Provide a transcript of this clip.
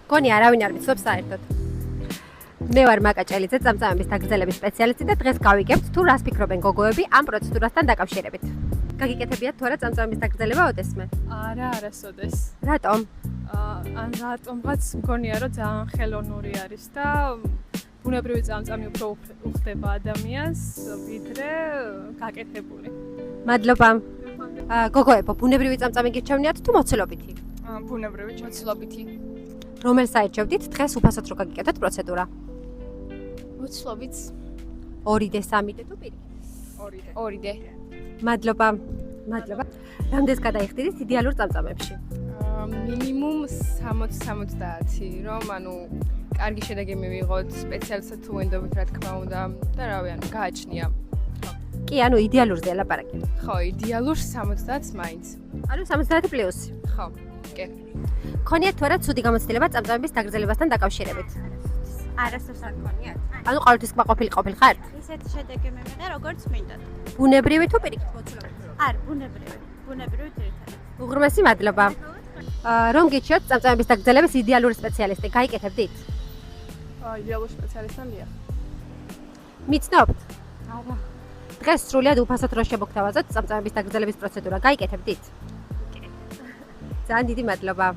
გონი არავინ არ ვიცობს საერთოდ. მე ვარ მაკაჭელიძე, წამწამების დაგრძელების სპეციალისტი და დღეს გავიგებთ თუ რას ფიქრობენ გოგოები ამ პროცედურასთან დაკავშირებით. გაგიკეთებიათ თუ არა წამწამების დაგრძელება ოდესმე? არა, არასოდეს. რატომ? ან რატომღაც მგონია რომ ძალიან ხელოვნური არის და ბუნებრივი წამწამი უფრო უხდება ადამიანს, ვიდრე გაკეთებული. მადლობა. გოგოებო, ბუნებრივი წამწამი გირჩევნიათ თუ მოცულობითი? ბუნებრივი მოცულობითი. რომელს საერჩევდით დღეს უფასოდ რო გაგიკეთოთ პროცედურა? მოცულობით 2D, 3D თუ პირიქით? 2D. მადლობა. რამდენს გადაიხდით იდეალურ წამწამებში? მინიმუმ 60-70, რომ ანუ კარგი შედეგი მივიღოთ, სპეციალისტად თუ ვენდობით, რა თქმა უნდა, და რავი, ანუ გააჩნია. კი, ანუ იდეალურზე ელაპარაკე. ხო, იდეალურ 70-ს მაინც. ანუ 70 პლუსი. ხო, კი. ქონიათ თუ არა ცუდი გამოცდილება წამწამების დაგრძელებასთან დაკავშირებით? არასდროს არ გქონიათ. ანუ ყოველთვის კმაყოფილი ხართ? ისეთი შედეგი მივიღე, როგორც მინდათ. ბუნებრივი თუ პირიქით მოცულობითი? არ, ბუნებრივი ძირითადად. უღრმესი მადლობა. რომ გიჩვენოთ წამწამების დაგრძელების იდეალური სპეციალისტი, გაიკეთებდით? იდეალურ სპეციალისტთან დიახ. მიცნობთ? არა. დღეს სრულად უფასოდ რო შემოგთავაზოთ წამწამების დაგრძელების პროცედურა, გაიკეთებდით? კი. ძალიან დიდი მადლობა.